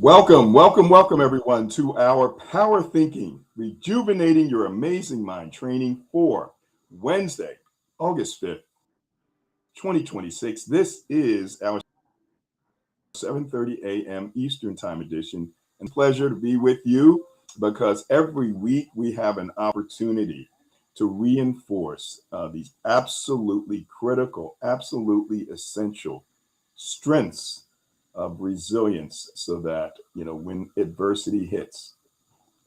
Welcome, everyone, to our Power Thinking, Rejuvenating Your Amazing Mind training for Wednesday, August 5th, 2026. This is our 7:30 a.m. Eastern Time edition, and pleasure to be with you because every week we have an opportunity to reinforce these absolutely critical, absolutely essential strengths of resilience so that, when adversity hits,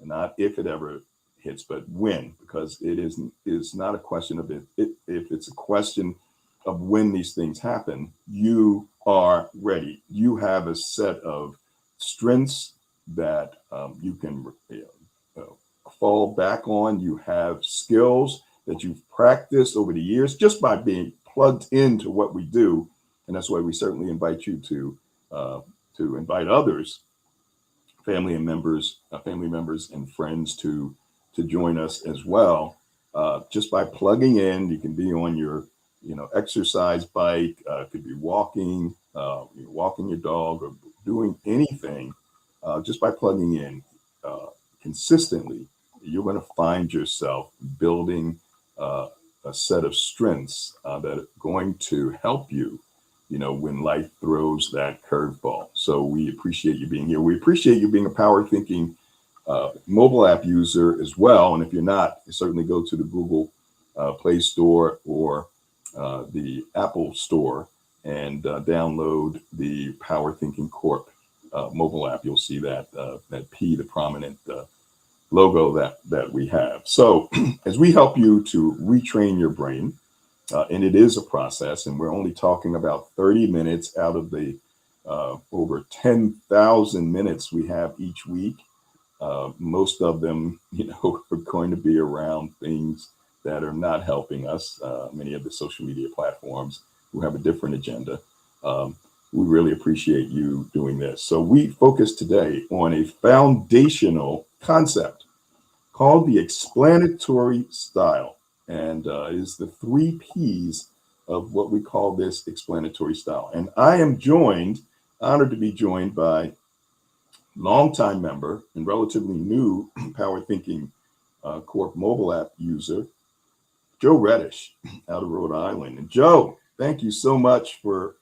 not if it ever hits, but when, because it is not a question of if it's a question of when these things happen, you are ready. You have a set of strengths that you can fall back on. You have skills that you've practiced over the years just by being plugged into what we do, and that's why we certainly invite you uh, to invite others, family members, and friends to join us as well. Just by plugging in, you can be on your exercise bike, could be walking, walking your dog, or doing anything. Just by plugging in consistently, you're going to find yourself building a set of strengths that are going to help you when life throws that curveball. So we appreciate you being here. We appreciate you being a Power Thinking mobile app user as well. And if you're not, certainly go to the Google Play Store or the Apple Store and download the Power Thinking Corp mobile app. You'll see that P, the prominent logo that we have. So as we help you to retrain your brain, and it is a process, and we're only talking about 30 minutes out of the over 10,000 minutes we have each week. Most of them, are going to be around things that are not helping us. Many of the social media platforms who have a different agenda. We really appreciate you doing this. So we focus today on a foundational concept called the explanatory style, and is the three P's of what we call this explanatory style. And I am honored to be joined by longtime member and relatively new Power Thinking Corp mobile app user, Joe Reddish, out of Rhode Island. And Joe, thank you so much for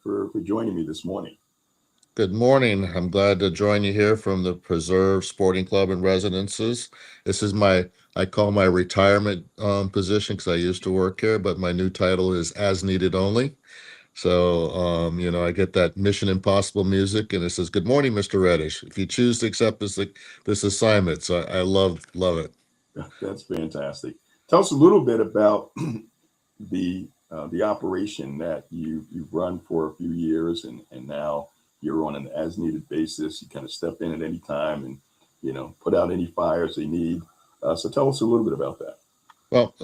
joining me this morning. Good morning. I'm glad to join you here from the Preserve Sporting Club and Residences. This is I call my retirement position because I used to work here, but my new title is As Needed Only. So, I get that Mission Impossible music, and it says, "Good morning, Mr. Reddish. If you choose to accept this assignment," so I love it. That's fantastic. Tell us a little bit about the operation that you've run for a few years, and now you're on an as needed basis. You kind of step in at any time and put out any fires they need. So tell us a little bit about that. Well,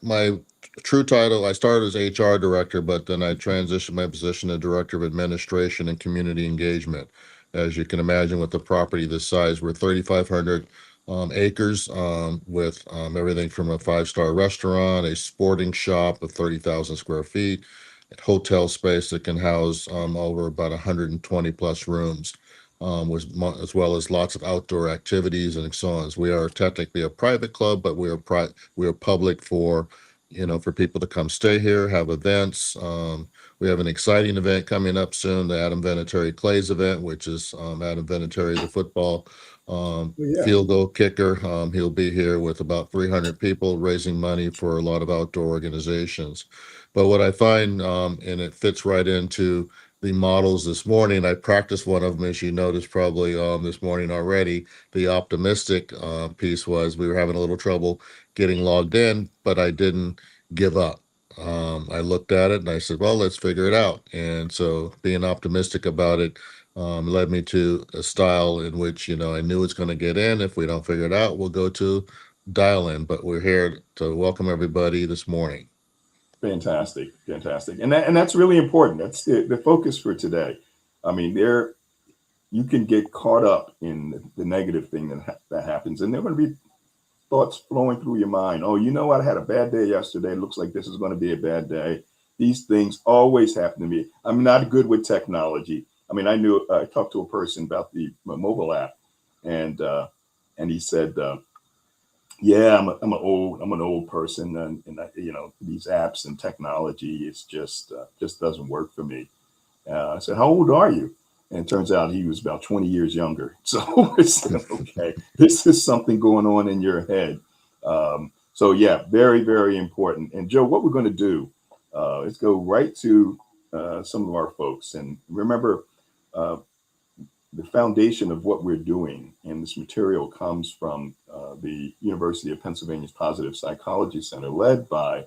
my true title, I started as HR director, but then I transitioned my position to director of administration and community engagement. As you can imagine, with the property this size, we're 3,500 acres with everything from a five-star restaurant, a sporting shop of 30,000 square feet, hotel space that can house over about 120 plus rooms, as well as lots of outdoor activities and so on. We are technically a private club, but we are public for for people to come stay here, have events. We have an exciting event coming up soon, the Adam Vinatieri Clays event, which is Adam Vinatieri, the football Oh, yeah. field goal kicker. He'll be here with about 300 people raising money for a lot of outdoor organizations. But what I find, and it fits right into the models this morning, I practiced one of them, as you noticed probably this morning already. The optimistic piece was we were having a little trouble getting logged in, but I didn't give up. I looked at it and I said, well, let's figure it out. And so being optimistic about it led me to a style in which, I knew it's going to get in. If we don't figure it out, we'll go to dial in. But we're here to welcome everybody this morning. Fantastic, and that's really important. That's the focus for today. I mean, there you can get caught up in the negative thing that happens, and there are going to be thoughts flowing through your mind. Oh, you know what? I had a bad day yesterday. It looks like this is going to be a bad day. These things always happen to me. I'm not good with technology. I mean, I talked to a person about the mobile app, and he said, yeah, I'm an old person, and these apps and technology, it's just doesn't work for me. I said, how old are you? And it turns out he was about 20 years younger. So I said, okay, this is something going on in your head. So yeah, very, very important. And Joe, what we're going to do, let's go right to some of our folks. And remember, uh, the foundation of what we're doing and this material comes from the University of Pennsylvania's Positive Psychology Center, led by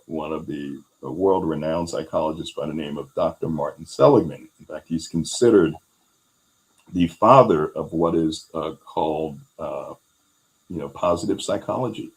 one of the world-renowned psychologists by the name of Dr. Martin Seligman. In fact, he's considered the father of what is called, positive psychology.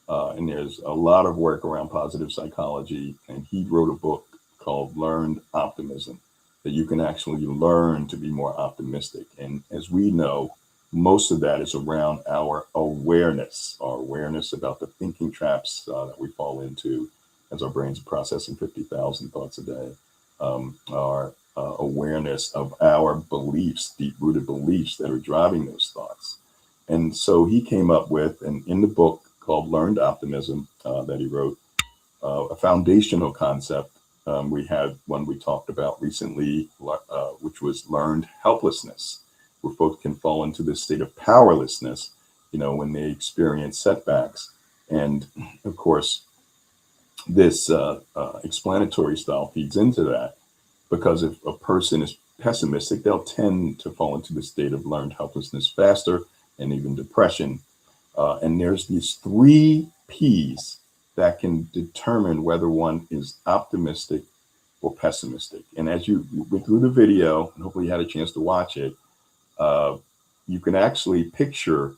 And there's a lot of work around positive psychology. And he wrote a book called Learned Optimism, that you can actually learn to be more optimistic. And as we know, most of that is around our awareness about the thinking traps that we fall into as our brains are processing 50,000 thoughts a day. Our awareness of our beliefs, deep rooted beliefs that are driving those thoughts. And so he came up with, and in the book called Learned Optimism that he wrote, a foundational concept. We had one we talked about recently, which was learned helplessness, where folks can fall into this state of powerlessness, when they experience setbacks. And of course, this explanatory style feeds into that, because if a person is pessimistic, they'll tend to fall into the state of learned helplessness faster, and even depression. And there's these three P's that can determine whether one is optimistic or pessimistic. And as you went through the video, and hopefully you had a chance to watch it, uh, you can actually picture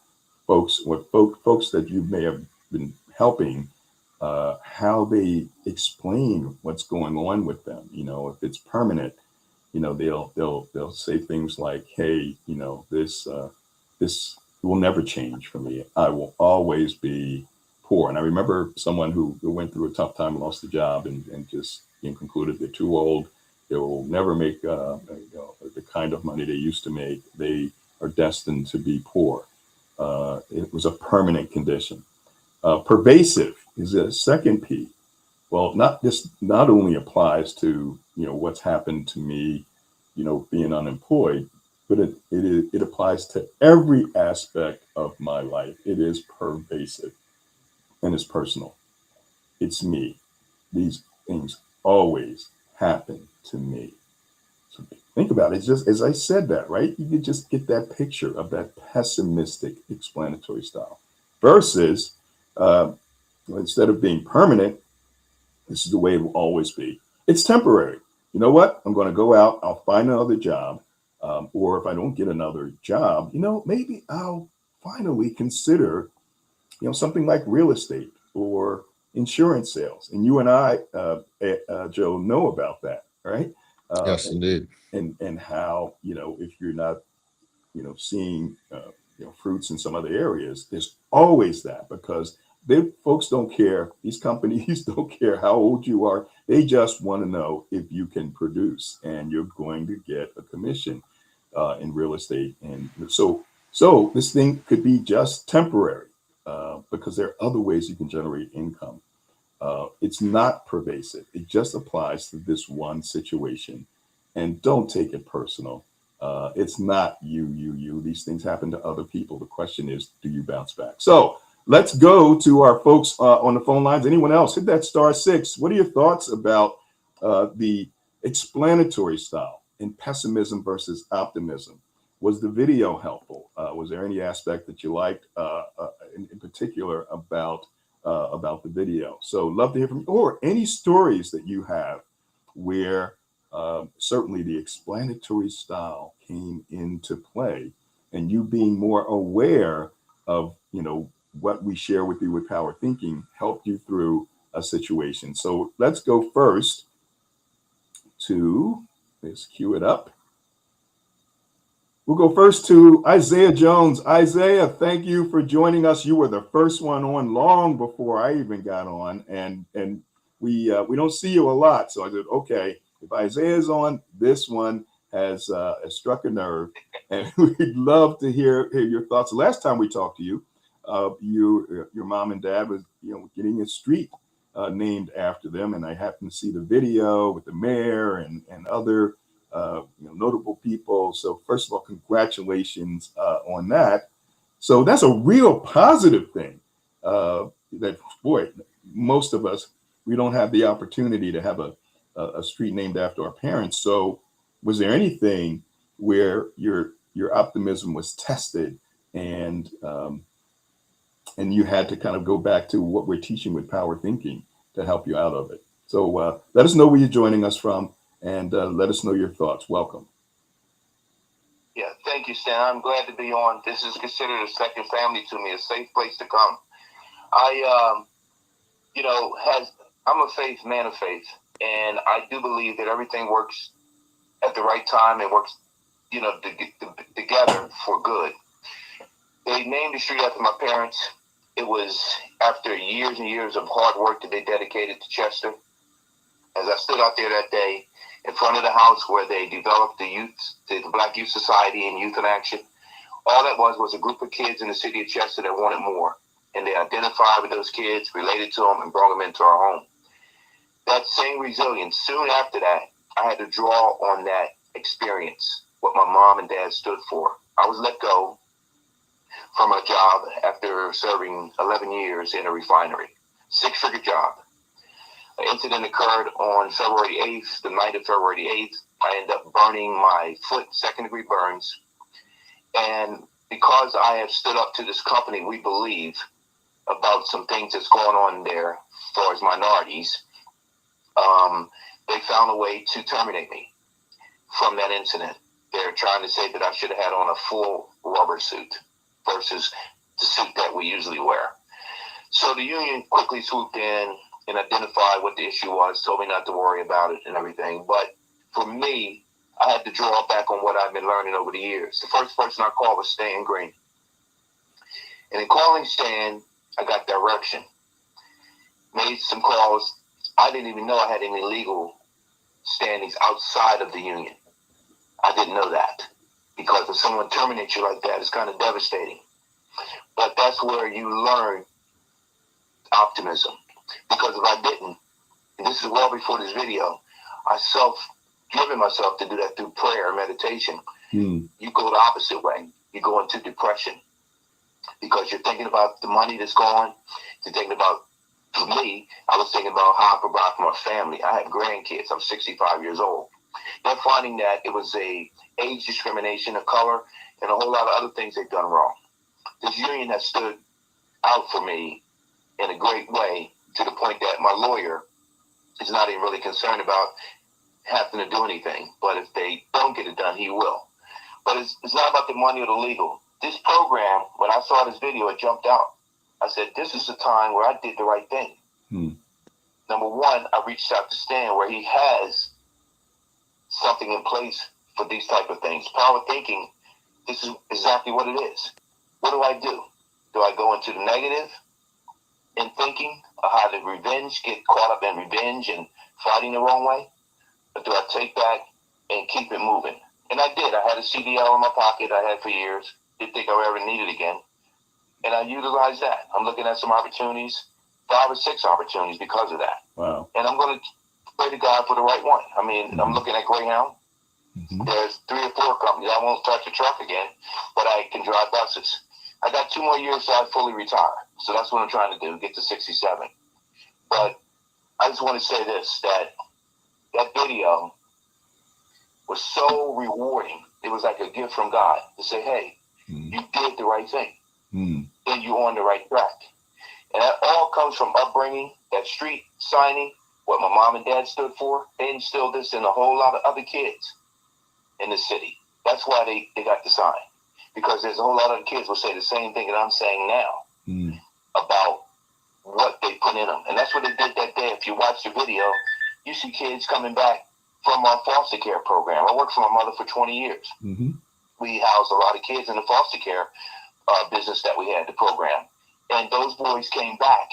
folks that you may have been helping, how they explain what's going on with them. If it's permanent, they'll say things like, "Hey, this will never change for me. I will always be poor." And I remember someone who went through a tough time, lost a job, and just concluded they're too old. They will never make the kind of money they used to make. They are destined to be poor. It was a permanent condition. Pervasive is a second P. Well, not only applies to what's happened to me, being unemployed, but it applies to every aspect of my life. It is pervasive and it's personal. It's me. These things always happen to me. So think about it. It's just as I said that, right? You could just get that picture of that pessimistic explanatory style versus, uh, instead of being permanent, this is the way it will always be. It's temporary. You know what? I'm going to go out. I'll find another job. Or if I don't get another job, maybe I'll finally consider, something like real estate or insurance sales. And you and I, Joe, know about that, right? Uh, Yes, indeed. and how, if you're not, seeing, fruits in some other areas, there's always that, because folks don't care. These companies don't care how old you are. They just want to know if you can produce, and you're going to get a commission in real estate. And so this thing could be just temporary, because there are other ways you can generate income. It's not pervasive. It just applies to this one situation. And don't take it personal. It's not you. These things happen to other people. The question is, do you bounce back? So let's go to our folks on the phone lines. Anyone else? Hit that *6. What are your thoughts about the explanatory style in pessimism versus optimism? Was the video helpful? Was there any aspect that you liked in particular about the video? So love to hear from you, or any stories that you have where certainly the explanatory style came into play, and you being more aware of what we share with you with power thinking helped you through a situation. So let's go first to, let's cue it up. We'll go first to Isaiah Jones. Isaiah, thank you for joining us. You were the first one on long before I even got on, and we don't see you a lot. So I said, okay, if Isaiah's on this one, has struck a nerve, and we'd love to hear your thoughts. The last time we talked to you, your mom and dad was getting a street named after them, and I happened to see the video with the mayor and other notable people. So first of all, congratulations on that. So that's a real positive thing. That boy, most of us, we don't have the opportunity to have a street named after our parents. So was there anything where your optimism was tested and you had to kind of go back to what we're teaching with power thinking to help you out of it? So let us know where you're joining us from, and let us know your thoughts. Welcome. Yeah, thank you, Stan. I'm glad to be on. This is considered a second family to me, a safe place to come. I'm a man of faith, and I do believe that everything works at the right time and works, together for good. They named the street after my parents. It was after years and years of hard work that they dedicated to Chester. As I stood out there that day in front of the house where they developed the Black Youth Society and Youth in Action, all that was a group of kids in the city of Chester that wanted more. And they identified with those kids, related to them, and brought them into our home. That same resilience, soon after that, I had to draw on that experience, what my mom and dad stood for. I was let go from a job after serving 11 years in a refinery, 6-figure job. An incident occurred on February 8th, the night of February 8th. I ended up burning my foot, 2nd-degree burns. And because I have stood up to this company, we believe, about some things that's going on there as far as minorities, they found a way to terminate me from that incident. They're trying to say that I should have had on a full rubber suit versus the suit that we usually wear. So the union quickly swooped in and identified what the issue was, told me not to worry about it and everything. But for me, I had to draw back on what I've been learning over the years. The first person I called was Stan Green. And in calling Stan, I got direction. Made some calls. I didn't even know I had any legal standings outside of the union. I didn't know that. Because if someone terminates you like that, it's kind of devastating. But that's where you learn optimism. Because if I didn't, and this is well before this video, I given myself to do that through prayer and meditation. You go the opposite way. You go into depression. Because you're thinking about the money that's gone. You're thinking about, for me, I was thinking about how I provide for my family. I have grandkids. I'm 65 years old. They're finding that it was a age discrimination, of color, and a whole lot of other things they've done wrong. This union has stood out for me in a great way, to the point that my lawyer is not even really concerned about having to do anything. But if they don't get it done, he will. But it's not about the money or the legal. This program, when I saw this video, it jumped out. I said, this is the time where I did the right thing. Number one, I reached out to Stan, where he has something in place for these type of things. Power thinking, this is exactly what it is. What do? Do I go into the negative in thinking, or how to get caught up in revenge and fighting the wrong way? Or do I take back and keep it moving? And I did. I had a CDL in my pocket I had for years. Didn't think I would ever need it again. And I utilized that. I'm looking at some opportunities, 5 or 6 opportunities because of that. Wow. And I'm going to pray to God for the right one. I mean, I'm looking at Greyhound. There's 3 or 4 companies. I won't touch a truck again, but I can drive buses. I got 2 more years so I fully retire. So that's what I'm trying to do, get to 67. But I just want to say this, that video was so rewarding. It was like a gift from God to say, hey, you did the right thing. And you're on the right track. And that all comes from upbringing, that street signing, what my mom and dad stood for. They instilled this in a whole lot of other kids in the city. That's why they got the sign. Because there's a whole lot of kids will say the same thing that I'm saying now about what they put in them. And that's what they did that day. If you watch the video, you see kids coming back from our foster care program. I worked for my mother for 20 years. We housed a lot of kids in the foster care business that we had, the program. And those boys came back,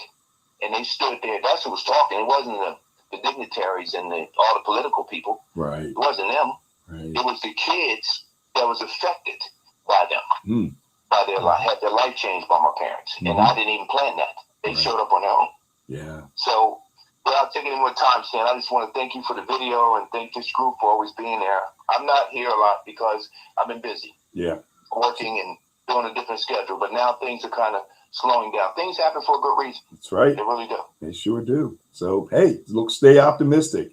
and they stood there. That's who was talking. It wasn't the dignitaries and all the political people. Right. It wasn't them. Right. It was the kids that was affected by them, by their life, had their life changed by my parents, and I didn't even plan that. They showed up on their own. Yeah. So, without taking any more time, Stan, I just want to thank you for the video and thank this group for always being there. I'm not here a lot because I've been busy. Yeah. Working and doing a different schedule, but now things are kind of slowing down. Things happen for a good reason. That's right. They really do. They sure do. So, hey, look, stay optimistic.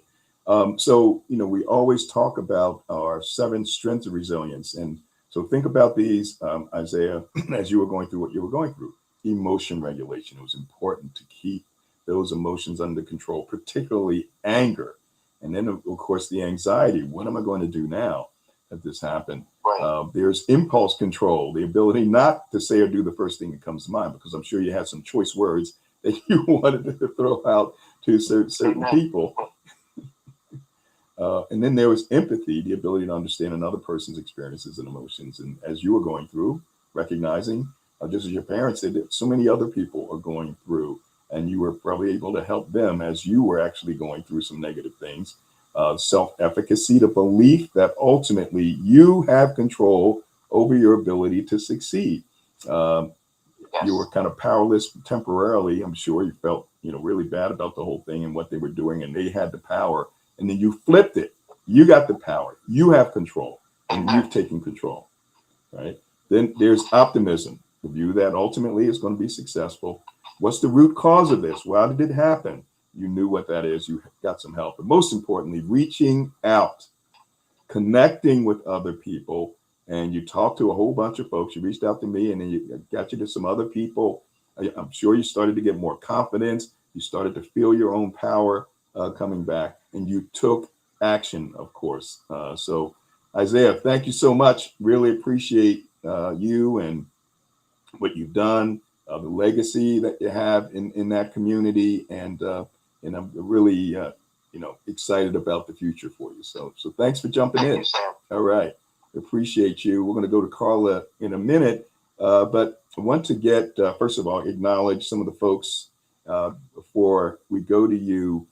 So, we always talk about our 7 strengths of resilience. And so think about these, Isaiah, as you were going through what you were going through. Emotion regulation. It was important to keep those emotions under control, particularly anger. And then, of course, the anxiety. What am I going to do now that this happened? Right. There's impulse control, the ability not to say or do the first thing that comes to mind, because I'm sure you had some choice words that you wanted to throw out to certain people. And then there was empathy, the ability to understand another person's experiences and emotions. And as you were going through, recognizing, just as your parents did, that so many other people are going through, and you were probably able to help them as you were actually going through some negative things. Self-efficacy, the belief that ultimately you have control over your ability to succeed. You were kind of powerless temporarily. I'm sure you felt, really bad about the whole thing and what they were doing, and they had the power. And then you flipped it. You got the power. You have control, and you've taken control, right? Then there's optimism, the view that ultimately is going to be successful. What's the root cause of this? Why did it happen? You knew what that is. You got some help. But most importantly, reaching out, connecting with other people. And you talked to a whole bunch of folks. You reached out to me, and then you got you to some other people. I'm sure you started to get more confidence. You started to feel your own power coming back, and you took action, of course. So, Isaiah, thank you so much. Really appreciate you and what you've done, the legacy that you have in that community, and I'm really excited about the future for you. So thanks for jumping in. You, Sam. All right, appreciate you. We're going to go to Carla in a minute, but I want to get first of all acknowledge some of the folks before we go to you,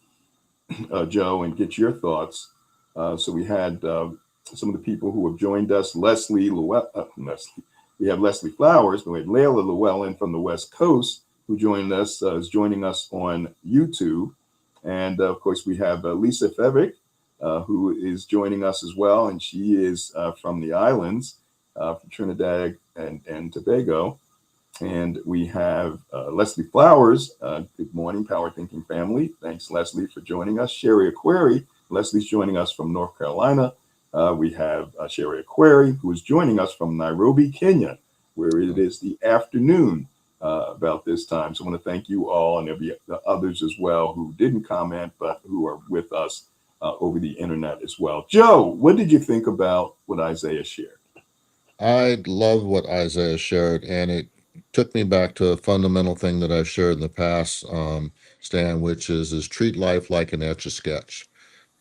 Joe, and get your thoughts. So we had some of the people who have joined us, Leslie. We have Leslie Flowers, but we had Layla Llewellyn from the West Coast who joined us, is joining us on YouTube. And of course, we have Lisa Fevick, who is joining us as well. And she is from the islands, from Trinidad and Tobago. And we have Leslie Flowers. Good morning, Power Thinking family. Thanks, Leslie, for joining us. Sherry Aquari. Leslie's joining us from North Carolina. We have Sherry Aquari, who is joining us from Nairobi, Kenya, where it is the afternoon about this time. So I want to thank you all, and there'll be others as well who didn't comment, but who are with us over the internet as well. Joe, what did you think about what Isaiah shared? I love what Isaiah shared, and it took me back to a fundamental thing that I've shared in the past, Stan, which is treat life like an Etch-a-Sketch.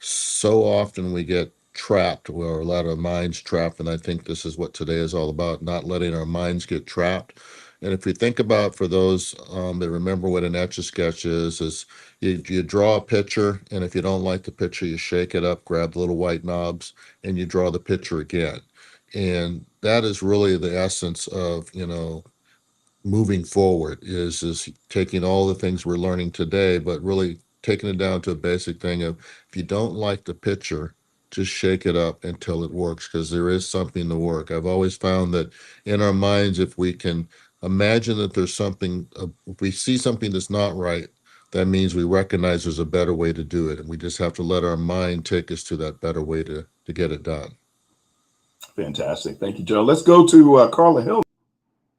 So often we get trapped, or a lot of minds trapped, and I think this is what today is all about, not letting our minds get trapped. And if you think about, for those that remember what an Etch-a-Sketch is you draw a picture, and if you don't like the picture, you shake it up, grab the little white knobs, and you draw the picture again. And that is really the essence of, moving forward, is taking all the things we're learning today, but really taking it down to a basic thing of, if you don't like the picture, just shake it up until it works, because there is something to work. I've always found that in our minds, if we can imagine that there's something, if we see something that's not right, that means we recognize there's a better way to do it. And we just have to let our mind take us to that better way to get it done. Fantastic. Thank you, Joe. Let's go to Carla Hill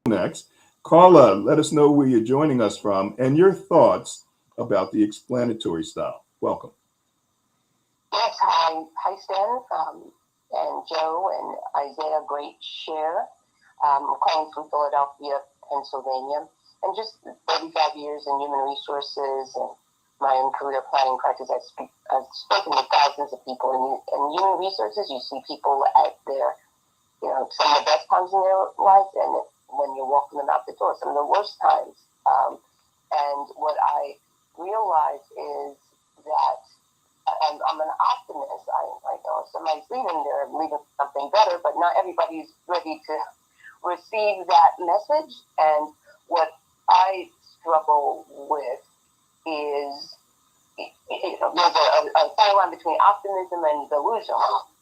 next. Carla, let us know where you're joining us from and your thoughts about the explanatory style. Welcome. Yes, hi Stan, and Joe and Isaiah, great share. I'm calling from Philadelphia, Pennsylvania, and just 35 years in human resources and my own career planning practice. I've spoken to thousands of people in human resources. You see people at their, some of the best times in their life, and when you're walking them out the door, some of the worst times. And what I realize is that I'm an optimist. I know if somebody's leaving, they're leaving for something better, but not everybody's ready to receive that message. And what I struggle with is, there's a fine line between optimism and delusion,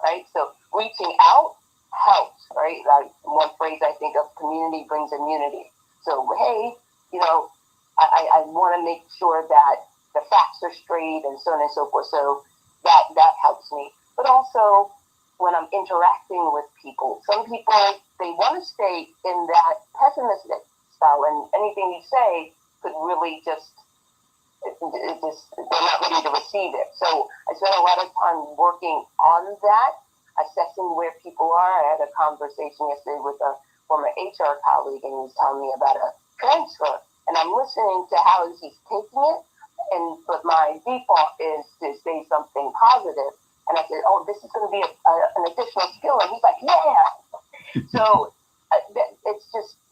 right? So reaching out helps, right? Like one phrase I think of, community brings immunity. So, hey, I want to make sure that the facts are straight and so on and so forth. So that helps me. But also when I'm interacting with people, some people, they want to stay in that pessimistic style, and anything you say could really just they're not ready to receive it. So I spent a lot of time working on that, assessing where people are. I had a conversation yesterday with a former HR colleague, and he was telling me about a transfer, and I'm listening to how he's taking it, but my default is to say something positive. And I said, "Oh, this is going to be an additional skill," and he's like, "Yeah." So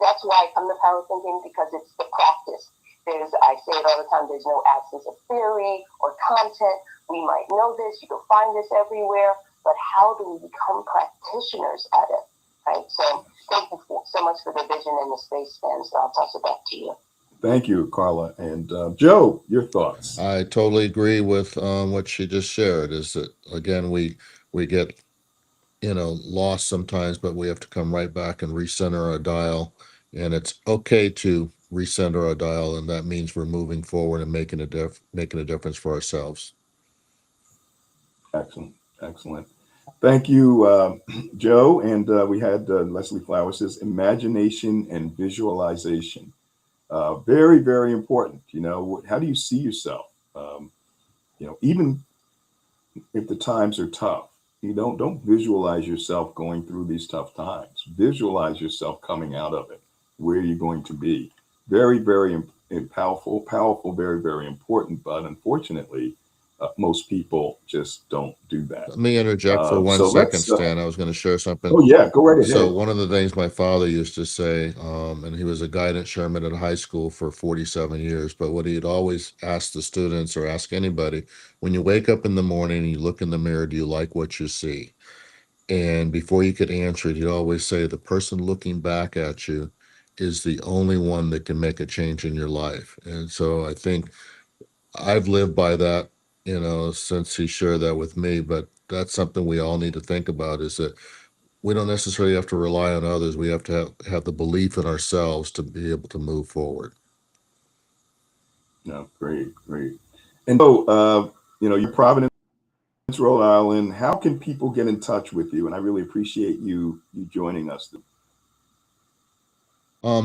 that's why I come to power thinking, because it's the practice. I say it all the time, there's no absence of theory or content. We might know this, you can find this everywhere, but how do we become practitioners at it, right? So thank you so much for the vision and the space, Stan. So I'll toss it back to you. Thank you, Carla. And Joe, your thoughts? I totally agree with what she just shared. Is that again, we get lost sometimes, but we have to come right back and recenter our dial. And it's okay to recenter our dial, and that means we're moving forward and making a difference for ourselves. Excellent. Excellent. Thank you, Joe. And we had Leslie Flowers says imagination and visualization. Very, very important. How do you see yourself? Even if the times are tough, you don't visualize yourself going through these tough times. Visualize yourself coming out of it. Where you're going to be. Very, very powerful, very, very important. But unfortunately, most people just don't do that. Let me interject for 1 So second, let's. Stan. I was going to share something. Oh yeah, go right ahead. So one of the things my father used to say, and he was a guidance chairman at a high school for 47 years, but what he'd always ask the students or ask anybody, when you wake up in the morning and you look in the mirror, do you like what you see? And before you could answer it, he'd always say, the person looking back at you is the only one that can make a change in your life. And so I think I've lived by that, since he shared that with me, but that's something we all need to think about, is that we don't necessarily have to rely on others. We have to have the belief in ourselves to be able to move forward. No, great, great. And so, you're Providence, Rhode Island. How can people get in touch with you? And I really appreciate you joining us.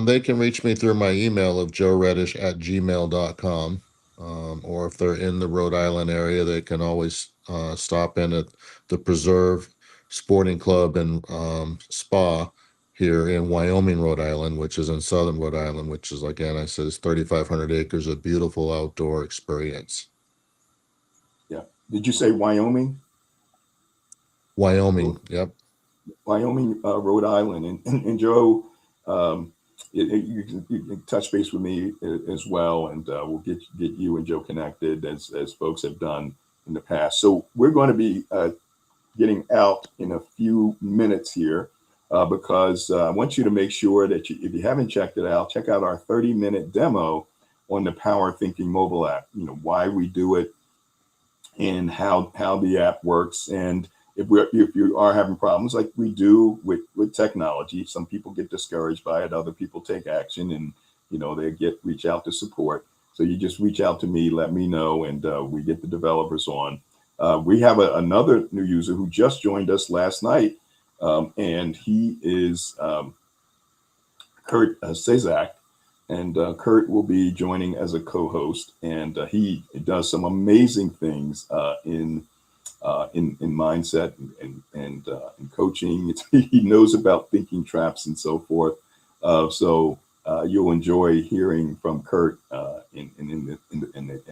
They can reach me through my email of joereddish@gmail.com. Or if they're in the Rhode Island area, they can always stop in at the Preserve Sporting Club and Spa here in Wyoming, Rhode Island, which is in southern Rhode Island, which is, again, I said, is 3,500 acres of beautiful outdoor experience. Yeah. Did you say Wyoming? Wyoming, yep. Wyoming, Rhode Island. And Joe, you can touch base with me as well, and we'll get you and Joe connected as folks have done in the past. So we're going to be getting out in a few minutes here because I want you to make sure that if you haven't checked it out, check out our 30-minute demo on the Power Thinking mobile app. Why we do it and how the app works. And if you are having problems like we do with technology, some people get discouraged by it, other people take action, and they reach out to support. So you just reach out to me, let me know, and we get the developers on. We have another new user who just joined us last night, and he is Kurt Cezak. And Kurt will be joining as a co-host, and he does some amazing things in mindset and in coaching. He knows about thinking traps and so forth. So you'll enjoy hearing from Kurt in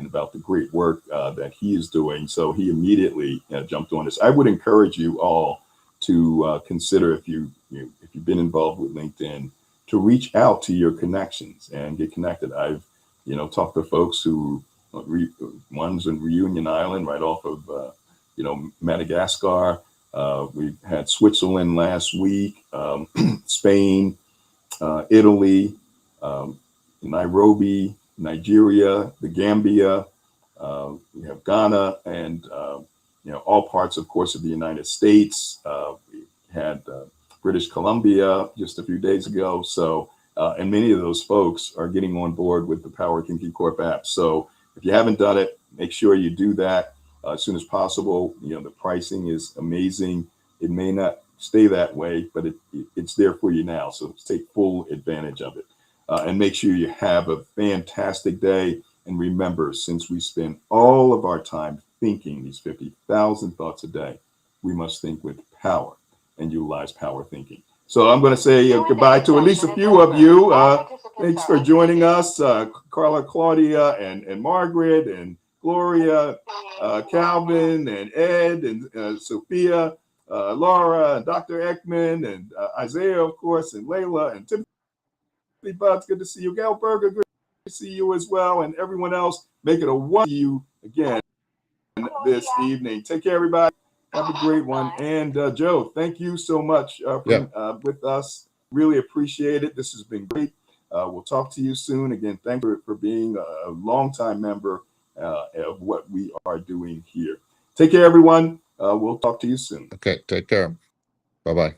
about the great work that he is doing. So he immediately jumped on this. I would encourage you all to consider, if you've been involved with LinkedIn, to reach out to your connections and get connected. I've talked to folks who one's in Reunion Island, right off of Madagascar. We had Switzerland last week, Spain, Italy, Nairobi, Nigeria, the Gambia. We have Ghana, and all parts, of course, of the United States. We had British Columbia just a few days ago. So, and many of those folks are getting on board with the Power Thinking Corp app. So, if you haven't done it, make sure you do that as soon as possible. The pricing is amazing. It may not stay that way, but it's there for you now. So take full advantage of it, and make sure you have a fantastic day. And remember, since we spend all of our time thinking these 50,000 thoughts a day, we must think with power and utilize power thinking. So I'm going to say goodbye to at least a few of you. Thanks for joining us, Carla, Claudia, and Margaret, and Gloria, Calvin, and Ed, and Sophia, Laura, and Dr. Ekman, and Isaiah, of course, and Layla, and Timothy Butts. Good to see you. Gail Berger, good to see you as well. And everyone else, make it a wonderful you again this evening. Take care, everybody. Have a great one. And Joe, thank you so much with us. Really appreciate it. This has been great. We'll talk to you soon. Again, thank you for being a longtime member of what we are doing here. Take care, everyone. We'll talk to you soon. Okay, take care. Bye-bye.